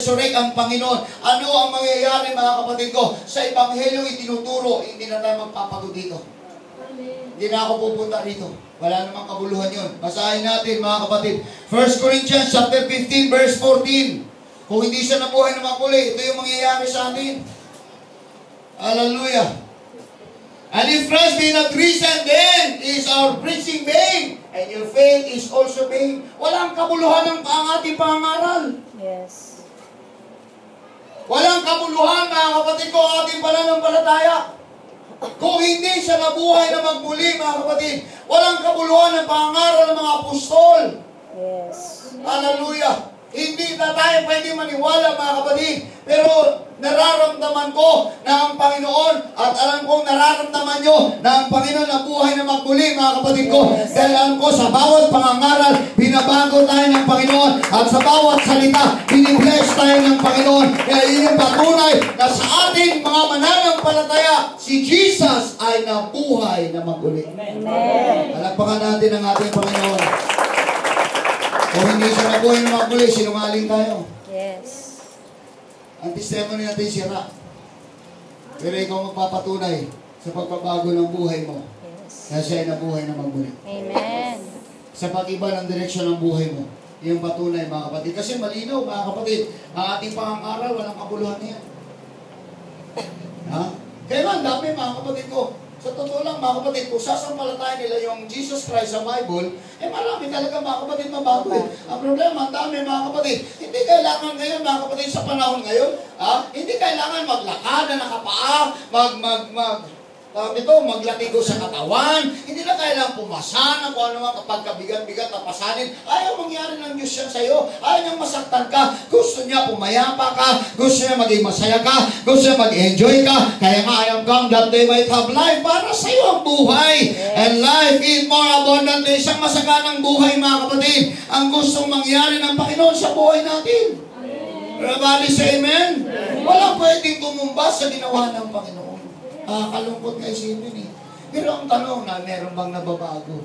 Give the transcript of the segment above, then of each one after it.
resurrect ang Panginoon. Ano ang mangyayari mga kapatid ko? Sa Ebanghelyo itinuturo, hindi na tayo magpapagod dito. Hindi na ako pupunta dito. Wala namang kabuluhan yun. Basahin natin mga kapatid. 1 Corinthians chapter 15 verse 14. Kung hindi siya nabuhay na muli, ito yung mangyayari sa atin. Hallelujah. And if Christ be not risen, then is our preaching vain, and your faith is also vain. Walang kabuluhan ang ating pangaral. Yes. Walang kabuluhan, mga kapatid ko, ang ating pananampalataya. Kung hindi siya nabuhay na magmuli, mga kapatid, walang kabuluhan ang pangaral ng mga apostol. Yes. Hallelujah. Hindi na tayo pwede maniwala, mga kapatid. Pero nararamdaman ko na ang Panginoon, at alam kong nararamdaman nyo na ang Panginoon na buhay na magmuli, mga kapatid ko. Yes. Dahil alam ko, sa bawat pangangaral, binabago tayo ng Panginoon. At sa bawat salita, binibless tayo ng Panginoon. Kaya yun yung patunay na sa ating mga mananampalataya, si Jesus ay nabuhay na magmuli. Amen. Palakpakan natin ang ating Panginoon. Kung hindi siya nabuhay na magmuli, sinungaling tayo. Yes. Ang testimony natin sira. Pero ikaw magpapatunay sa pagbabago ng buhay mo. Yes. Kaya siya ay nabuhay na magmuli. Amen. Sa pag-iba ng direksyon ng buhay mo. Yung patunay, mga kapatid. Kasi malinaw, mga kapatid, ang ating pangangaral, walang kabuluhan niya. Ha? Kaya nga, ang dami, mga kapatid ko. Sa totoo lang, mga kapatid, kung sasampalatayan nila yung Jesus Christ sa Bible, marami talaga, mga kapatid, mabago eh. Ang problema, ang dami, mga kapatid, hindi kailangan ngayon, mga kapatid, sa panahon ngayon, hindi kailangan maglakad na nakapaa, maglatigo sa katawan, hindi na kailangan pumasa na kung ano mga kapag kabigat-bigat na pasanin. Ayaw mangyari ng Diyos yan sa'yo. Ayaw niyang masaktan ka. Gusto niya pumayapa ka. Gusto niya maging masaya ka. Gusto niya mag-enjoy ka. Kaya nga ayaw kang that they might have life para sa'yo ang buhay. Yes. And life is more abundant. Isang masaganang buhay, mga kapatid. Ang gustong mangyari ng Panginoon sa buhay natin. Everybody say amen? Walang pwedeng tumumba sa ginawa ng Panginoon. Kalungkot ka isipin eh. Pero ang tanong na, meron bang nababago?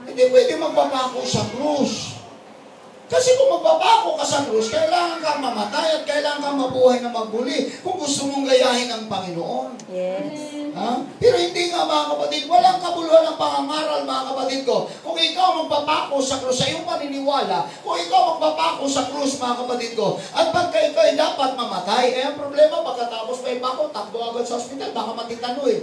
Hindi pwede magpapako sa krus. Kasi kung magpapako ka sa krus, kailangan kang mamatay at kailangan kang mabuhay na magbuli kung gusto mong gayahin ang Panginoon. Yes. Pero hindi nga, mga kapatid, walang kabuluhan ng pangangaral, mga kapatid ko. Kung ikaw magpapako sa krus, sa iyong paniniwala, kung ikaw magpapako sa krus, mga kapatid ko, at pagka ikaw ay dapat mamatay, ang problema, pagkatapos may pako, takbo agad sa ospital, baka matitano eh.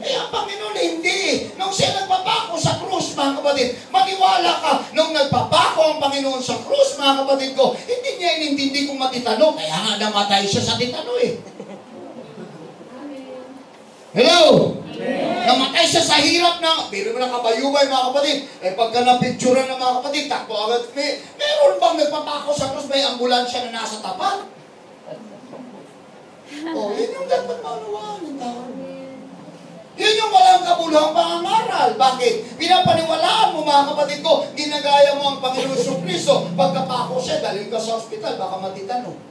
Ang Panginoon hindi. Nung siya nagpapako sa krus, mga kapatid, maniwala ka, nung nagpapako ang Panginoon sa krus, mga kapatid ko, hindi niya inintindi kung matitano, kaya nga namatay siya sa titano eh. Hello? Amen. Namatay siya sa hirap na, pero mo na kabayubay, mga kapatid. Pagka napicturan ng mga kapatid, takbo agad. Meron bang nagpapako sa krus, may ambulansya na nasa tapat? Yun yung dapat maunawaan ng tao. Yun yung walang kabuluhang pangangaral. Bakit? Pinapaniwalaan mo, mga kapatid ko, ginagaya mo ang Panginoon Jesucristo. Pagkapako siya, dalhin ka sa hospital, baka matitano.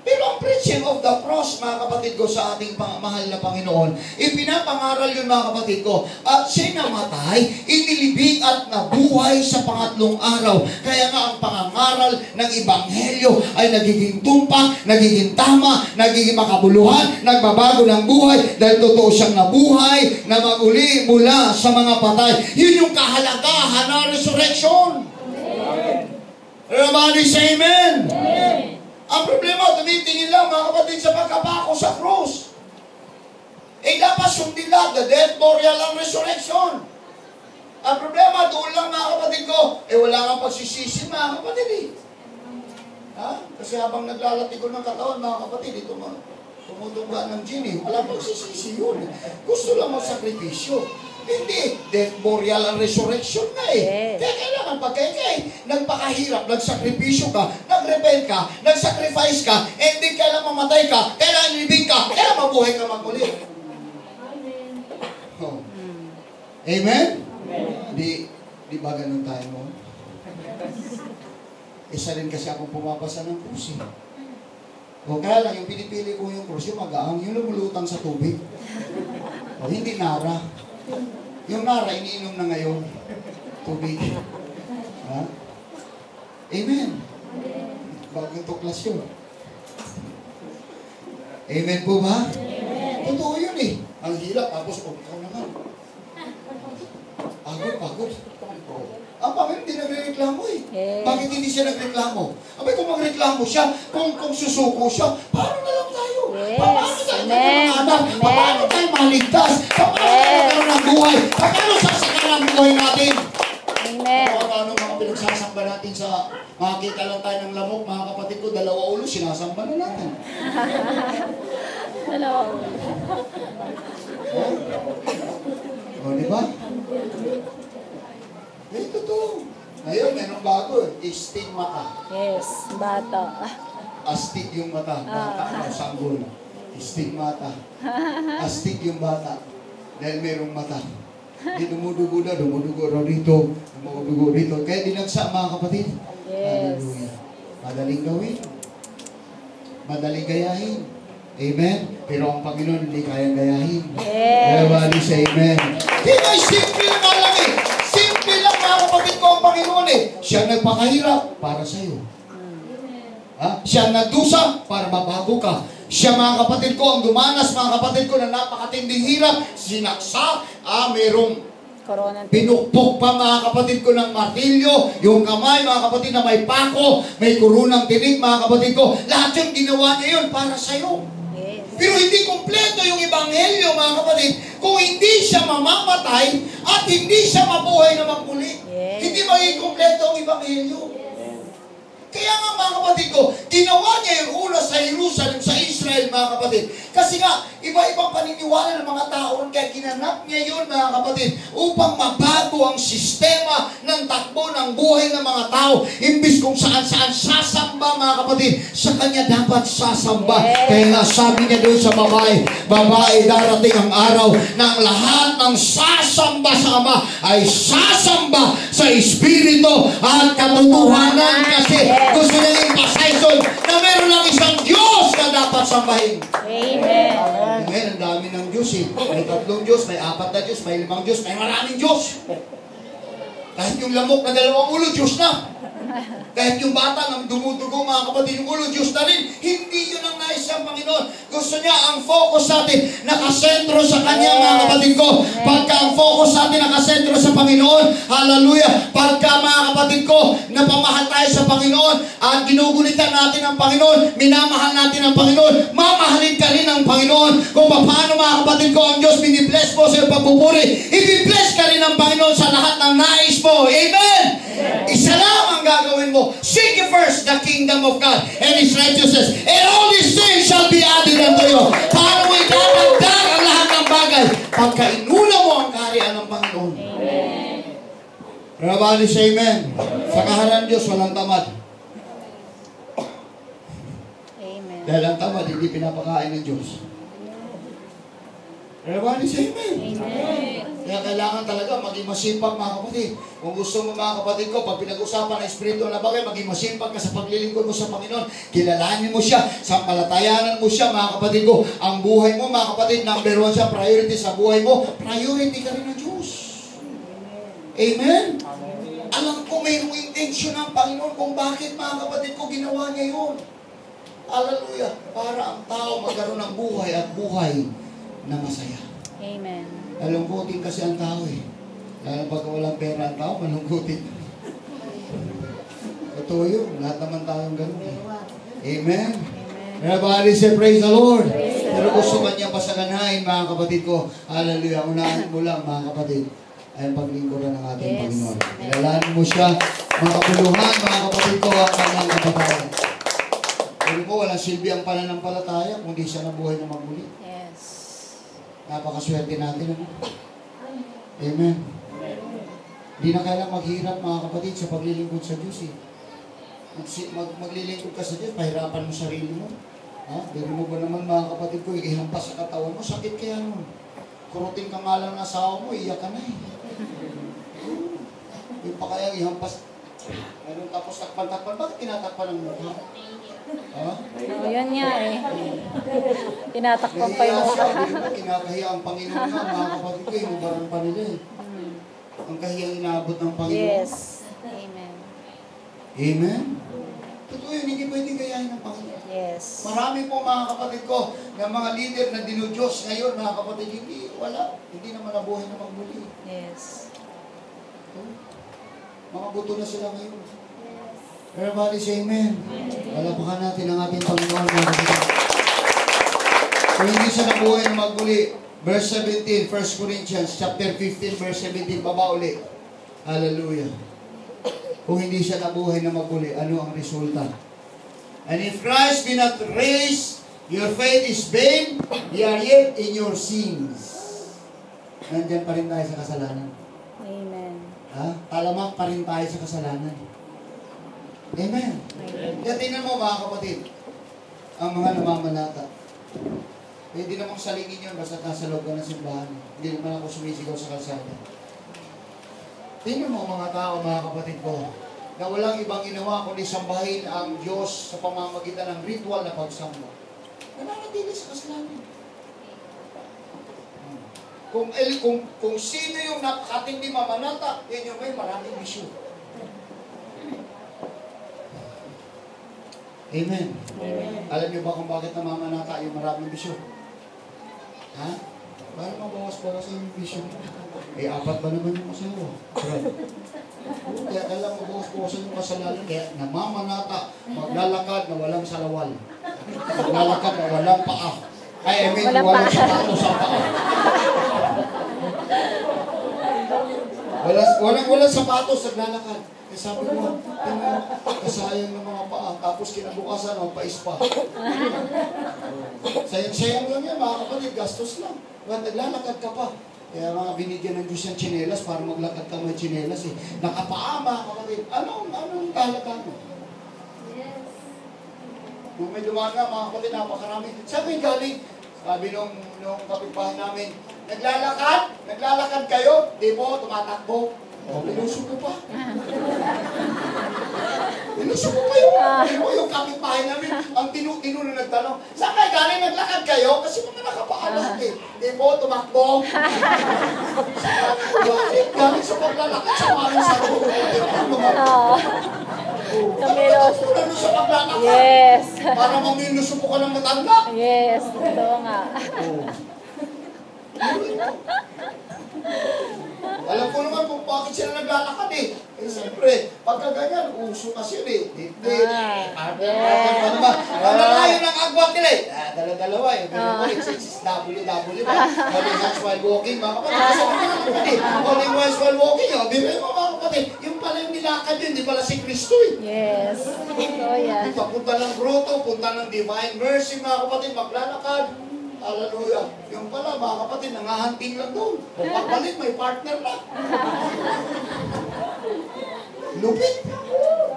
Pero ang preaching of the cross, mga kapatid ko, sa ating mahal na Panginoon, ipinapangaral yun, mga kapatid ko. At siya namatay, inilibing at nabuhay sa pangatlong araw. Kaya nga ang pangangaral ng Ebanghelyo ay nagiging tumpak, nagiging tama, nagiging makabuluhan, nagbabago ng buhay dahil totoo siyang nabuhay na maguli mula sa mga patay. Yun yung kahalagahan ng resurrection. Everybody say amen. Amen. Ang problema, tumitingin lang, mga kapatid, sa pagkapako sa krus. Dapat sundin lang, the death, burial, and resurrection. Ang problema, doon lang, mga kapatid ko, wala kang pagsisisi, mga kapatid eh. Kasi habang naglalatigo ng katawan, mga kapatid, tumutuga ng gin eh. Wala pagsisisi yun. Gusto lang magsakripisyo. Hindi. Death, burial, and resurrection na eh. Yes. Kaya kailangan pagka nagpakahirap, nagsakripisyo ka, nag-rebel ka, nag-sacrifice ka, hindi kailangan mamatay ka, kailangan libing ka, kailangan mabuhay ka magmuli. Amen. Amen? Amen? Di ba ganun tayo mo? Isa rin kasi akong pumapasa ng krus eh. Kaya lang, yung pinipili ko yung krus, yung magaang, yung lumulutang sa tubig. Hindi nara. Yung nara, iniinom na ngayon. Tubig. Amen. Bagong tuklas yun. Amen po ba? Totoo yun eh. Ang hirap, tapos ikaw naman. Pagod. Ang Panginoon hindi nagreklamo eh. Yes. Bakit hindi siya nagreklamo? Abay, kung magreklamo siya, kung susuko siya, paano na lang tayo? Yes. Paano tayo Amen. anak? Amen. Paano tayo maligtas? Paano tayo magkaroon ng buhay? Paano sasakaran ang buhay natin? Amen. Ano mga pinagsasamba natin sa makakita lang tayo ng lamok, mga kapatid ko, 2 ulo, sinasamba na natin. Hello. O, di ba? Eh, totoo. Ngayon, merong bago eh. Stigmata. Yes, bata. Astig yung mata. Bata ang sanggol. Stigmata. Astig yung bata. Dahil merong mata. Di dumudugo na, dumudugo raw dito. Dumudugo dito. Kaya dinagsa mga kapatid. Yes. Hallelujah. Madaling gawin. Madaling gayahin. Amen? Pero ang Panginoon hindi kayang gayahin. Yes. Kaya bali sa amen. Di ba, simple lang eh. Simple lang mga kapatid ko ang Panginoon eh. Siya nagpakahirap para sa iyo. Siya nagdusa para mabago ka. Siya mga kapatid ko ang dumanas mga kapatid ko na napakatinding hirap. Sinaksa, merong Corona. pinukpok pa mga kapatid ko ng martilyo, yung kamay mga kapatid na may pako, may kurunang tinig mga kapatid ko. Lahat yung ginawa niya yun para sa iyo. Yes. Pero hindi kumpleto yung ebanghelyo mga kapatid kung hindi siya mamamatay at hindi siya mabuhay na magmuli. Yes. Hindi magiging kumpleto ang ebanghelyo. Kaya nga mga kapatid ko, ginawa niya yung una sa Jerusalem, sa Israel mga kapatid. Kasi nga, iba-ibang paniniwala ng mga tao, kaya ginanap niya yun mga kapatid, upang mabago ang sistema ng takbo ng buhay ng mga tao. Imbis kung saan-saan sasamba mga kapatid, sa kanya dapat sasamba. Yes. Kaya nga sabi niya doon sa babae, darating ang araw na ang lahat ng sasamba sa Ama ay sasamba sa Espiritu at katotohanan kasi gusto niya i-emphasize na meron lang isang Diyos na dapat sambahin. Amen. Ngayon, ang dami ng Diyos eh. May 3 Diyos, may 4 na Diyos, may 5 Diyos, may maraming Diyos. Kahit yung lamok na 2 ulo, Diyos na. Kahit yung bata ng dumudugo mga kapatid, yung ulo, Diyos na rin. Hindi yun ang nais ng Panginoon. Gusto niya ang focus natin nakasentro sa Kanya mga kapatid ko. Pagka ang focus natin nakasentro sa Panginoon, hallelujah. Pagka mga kapatid ko, napamahal tayo sa Panginoon at ginugulitan natin ang Panginoon, minamahal natin ang Panginoon, mamahalin ka rin ng Panginoon. Kung paano mga kapatid ko ang Diyos binibless mo sa iyong pagpupuri, ibibless ka rin ng Panginoon sa lahat ng nais mo. Amen! Isa lang ang gagawin mo. Seek ye first the kingdom of God and His righteousness, and all these things shall be added unto you. Paano mo itatagdag ang lahat ng bagay? Pagka inuna mo ang kaharian ng Panginoon. Amen. Rabali sa amen. Sa kaharan Diyos, walang tamad. Amen. Dahil ang tamad, hindi pinapakain ng Diyos. Rabali sa amen. Amen. Kaya kailangan talaga maging masipag mga kapatid. Kung gusto mo mga kapatid ko, pag pinag-usapan ng Espiritu na bagay, maging masipag ka sa paglilingkod mo sa Panginoon. Kilalanin mo siya, sampalatayanan mo siya mga kapatid ko. Ang buhay mo mga kapatid, number 1 siya, priority sa buhay mo. Priority ka rin ng Diyos. Amen? Alam ko mayroong intensyon ng Panginoon kung bakit mga kapatid ko ginawa niya yun. Hallelujah. Para ang tao magkaroon ng buhay at buhay na masaya. Amen. Malungkutin kasi ang tao eh. Lalo pag walang pera ang tao, malungkutin. Totoo yun. Lahat naman tayong ganun eh. Amen? Everybody say praise the Lord. Pero gusto man niya pasaganahin mga kapatid ko. Hallelujah. Unahin mo lang mga kapatid ay ang paglingkuran ng ating Yes. Panginoon. Kilalanin mo siya. Mga kapuluhan, mga kapatid ko, ang kanyang kapatayan. Pero mo, walang silbi ang pananampalataya kung di siya nabuhay na magmuli. Yes. Napakaswerte natin. Ano? Amen. Di na kailangang maghirap mga kapatid sa paglilingkod sa Diyos eh. Maglilingkod ka sa Diyos, pahirapan mo sarili mo. Dili mo ba naman mga kapatid ko, ihampas sa katawan mo, sakit kaya nun. Kurutin ka nga lang ng asawa mo, iyak ka na eh. Yung pa kaya ihampas, ayun, tapos takpan-takpan, bakit tinatakpan ng mukha? Oh, yun nga eh. Tinatakpan pa yung mukha. Kinakahiya ang Panginoon nga, mga kapatid ko, inubaran pa nila eh. Ang kahiyang inaabot ng Panginoon. Yes. Amen. Amen? Yes. Marami po mga kapatid ko na mga leader na dinudiyos ngayon, mga kapatid, hindi naman nabuhay na magbuli. Yes. Mga buto na sila ngayon. Everybody say amen. Palapakan natin ang ating Panginoon, mga kapatid. Kung hindi siya nabuhay na magbuli, verse 17, 1 Corinthians chapter 15, verse 17, baba uli. Hallelujah. Kung hindi siya nabuhay na magbuli, ano ang resulta? And if Christ be not raised, your faith is vain, ye are yet in your sins. Nandyan pa rin tayo sa kasalanan. Amen. Talamak pa rin tayo sa kasalanan. Amen. Kaya tingnan mo mga kapatid, ang mga namamanata. Hindi namang salingin yun basta nasa loob ka ng simbahan. Hindi naman ako sumisigaw sa kalsada. Tingnan mo mga tao, mga kapatid ko, na walang ibang ginawa kundi sambahin ang Diyos sa pamamagitan ng ritual na pagsamba. Nananatili sa kasalanan. Kung sino yung napakatindi mamanata, yun yung may maraming bisyo. Amen. Amen. Alam niyo ba kung bakit namamanata yung maraming bisyo? Ha? Paano mabawas-bawasan yung bisyo? Apat ba naman yung asawa? Kaya kailangan mabawas-bawasan yung kasalanan. Kaya namamanata, maglalakad na walang salawal. Maglalakad na walang paa. I mean, walang sapatos sa paa. Walang sapatos, naglalakad. Eh sabi mo, kasayang ng mga paa, tapos kinabukasan, pais pa. Sayang-sayang lang yan, mga kapatid, gastos lang. Naglalakad ka pa. Kaya mga binigyan ng Diyos yung tsinelas para maglakad ka may tsinelas eh. Nakapaa, mga kapatid. Anong kahalaga mo? Yes. Kung may dumaan nga, mga kapatid, napakarami. Sabi galing, sabi nung kapitbahay namin, naglalakad kayo, di po, tumatakbo. Pinuso ko pa. Pinuso ko pa yung kapitbahay namin. Ang tinu na nagtanong, saan kayo galing naglakad kayo? Kasi mga nakapaalat eh. Di po, tumakbo. Galing sa paglalakad sa maling sa roon. Ano sa paglalakad? Yes. Para maminuso po ka ng matanda. Yes. Totoo nga. Alam ko naman kung bakit sila naglalakad eh. Eh siyempre, pagka ganyan, uso kasi yun eh. Ang lalayo ng agwat nila eh. Dala-dalawa eh. It's WW. Holy hands while walking. Mga kapatid, holy hands while walking. Bibig mo mga kapatid, yung pala yung nilakad yun, di pala si Kristo eh. Yes. Totoo yan. Papunta ng grotto, punta ng divine mercy mga kapatid, maglalakad. Hallelujah. Yung pala, mga kapatid, nangahanting lang doon. Kung pagbalik, may partner na. Lupit.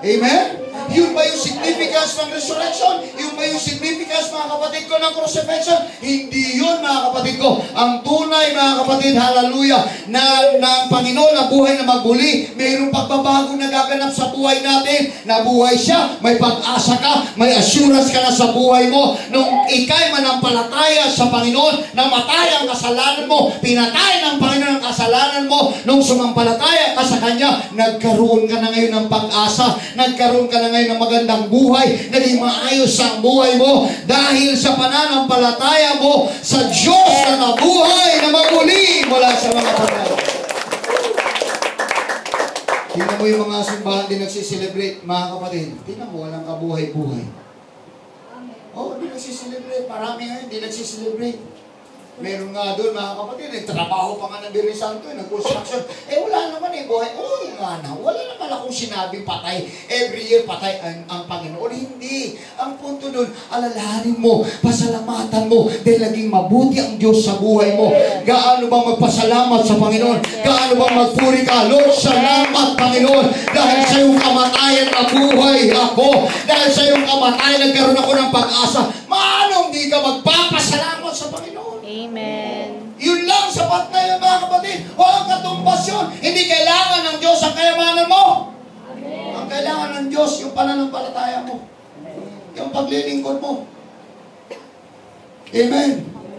Amen? Yun ba yung significance ng resurrection? Yun ba yung significance, mga kapatid ko, ng crucifixion? Hindi yun, mga kapatid ko. Ang tunay, mga kapatid, hallelujah, na ang Panginoon na buhay na magbuli, mayroong pagbabagong nagaganap sa buhay natin. Nabuhay siya, may pag-asa ka, may assurance ka na sa buhay mo. Nung ikay manampalataya sa Panginoon, namatay ang kasalanan mo, pinatay ng Panginoon ang kasalanan mo, nung sumampalataya ka sa Kanya, nagkaroon ka na ngayon ng pag-asa, nagkaroon ka na ngayon ng magandang buhay, naging maayos ang buhay mo dahil sa pananampalataya mo sa Diyos na nabuhay na maguli mula sa mga patay. Tingnan mo yung mga simbahan din nagsiselebrate, mga kapatid. Tingnan mo, walang kabuhay-buhay. Hindi nagsiselebrate. Marami ngayon, hindi nagsiselebrate. Meron nga doon, mga kapatid, nagtrabaho pa nga ng Birri Santo, nag-construction. Wala naman buhay. Nga na, wala naman akong sinabing patay. Every year patay ang Panginoon. Hindi. Ang punto doon, alalahanin mo, pasalamatan mo, dahil naging mabuti ang Diyos sa buhay mo. Gaano bang magpasalamat sa Panginoon? Gaano bang magpuri ka? Lord, salamat, Panginoon. Dahil sa iyong kamatayan na buhay ako. Dahil sa iyong kamatayan, nagkaroon ako ng pag-asa. Maano hindi ka magpapasalamat sa Panginoon? Amen. Yun lang, sapat na yun, mga kapatid. Walang katumbasyon. Hindi kailangan ng Diyos ang kayamanan mo. Amen. Ang kailangan ng Diyos, yung pananampalataya mo. Yung paglilingkod mo. Amen.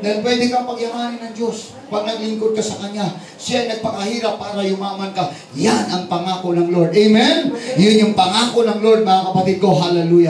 Dahil pwede kang pagyamanin ng Diyos pag naglingkod ka sa Kanya. Siya ay nagpakahirap para yumaman ka. Yan ang pangako ng Lord. Amen? Yun yung pangako ng Lord, mga kapatid ko. Hallelujah.